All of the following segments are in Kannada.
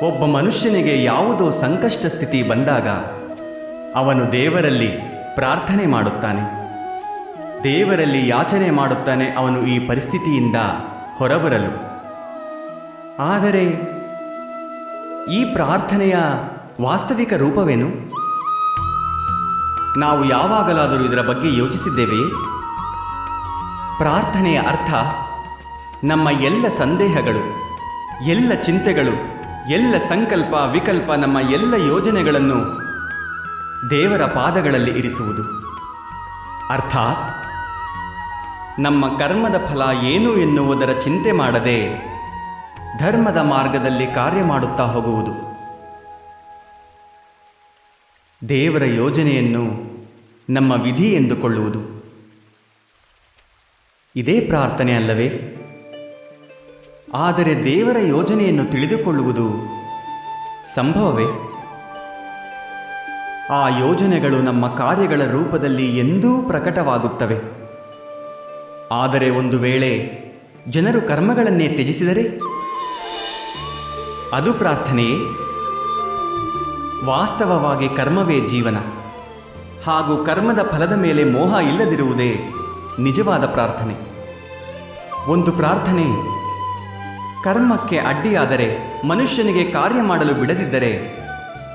ಒಬ್ಬ ಮನುಷ್ಯನಿಗೆ ಯಾವುದೋ ಸಂಕಷ್ಟ ಸ್ಥಿತಿ ಬಂದಾಗ ಅವನು ದೇವರಲ್ಲಿ ಪ್ರಾರ್ಥನೆ ಮಾಡುತ್ತಾನೆ, ದೇವರಲ್ಲಿ ಯಾಚನೆ ಮಾಡುತ್ತಾನೆ ಅವನು ಈ ಪರಿಸ್ಥಿತಿಯಿಂದ ಹೊರಬರಲು. ಆದರೆ ಈ ಪ್ರಾರ್ಥನೆಯ ವಾಸ್ತವಿಕ ರೂಪವೇನು? ನಾವು ಯಾವಾಗಲಾದರೂ ಇದರ ಬಗ್ಗೆ ಯೋಚಿಸಿದ್ದೇವೆಯೇ? ಪ್ರಾರ್ಥನೆಯ ಅರ್ಥ ನಮ್ಮ ಎಲ್ಲ ಸಂದೇಹಗಳು, ಎಲ್ಲ ಚಿಂತೆಗಳು, ಎಲ್ಲ ಸಂಕಲ್ಪ ವಿಕಲ್ಪ, ನಮ್ಮ ಎಲ್ಲ ಯೋಜನೆಗಳನ್ನು ದೇವರ ಪಾದಗಳಲ್ಲಿ ಇರಿಸುವುದು. ಅರ್ಥಾತ್ ನಮ್ಮ ಕರ್ಮದ ಫಲ ಏನು ಎನ್ನುವುದರ ಚಿಂತೆ ಮಾಡದೆ ಧರ್ಮದ ಮಾರ್ಗದಲ್ಲಿ ಕಾರ್ಯ ಮಾಡುತ್ತಾ ಹೋಗುವುದು. ದೇವರ ಯೋಜನೆಯನ್ನು ನಮ್ಮ ವಿಧಿ ಎಂದುಕೊಳ್ಳುವುದು. ಇದೇ ಪ್ರಾರ್ಥನೆ ಅಲ್ಲವೇ? ಆದರೆ ದೇವರ ಯೋಜನೆಯನ್ನು ತಿಳಿದುಕೊಳ್ಳುವುದು ಸಂಭವವೇ? ಆ ಯೋಜನೆಗಳು ನಮ್ಮ ಕಾರ್ಯಗಳ ರೂಪದಲ್ಲಿ ಎಂದೂ ಪ್ರಕಟವಾಗುತ್ತವೆ. ಆದರೆ ಒಂದು ವೇಳೆ ಜನರು ಕರ್ಮಗಳನ್ನೇ ತ್ಯಜಿಸಿದರೆ ಅದು ಪ್ರಾರ್ಥನೆಯೇ? ವಾಸ್ತವವಾಗಿ ಕರ್ಮವೇ ಜೀವನ, ಹಾಗೂ ಕರ್ಮದ ಫಲದ ಮೇಲೆ ಮೋಹ ಇಲ್ಲದಿರುವುದೇ ನಿಜವಾದ ಪ್ರಾರ್ಥನೆ. ಒಂದು ಪ್ರಾರ್ಥನೆ ಕರ್ಮಕ್ಕೆ ಅಡ್ಡಿಯಾದರೆ, ಮನುಷ್ಯನಿಗೆ ಕಾರ್ಯ ಮಾಡಲು ಬಿಡದಿದ್ದರೆ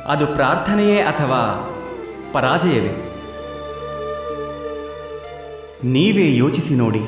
ಅದು ಪ್ರಾರ್ಥನೆಯೇ ಅಥವಾ ಪರಾಜಯವೇ? ನೀವೇ ಯೋಚಿಸಿ ನೋಡಿ.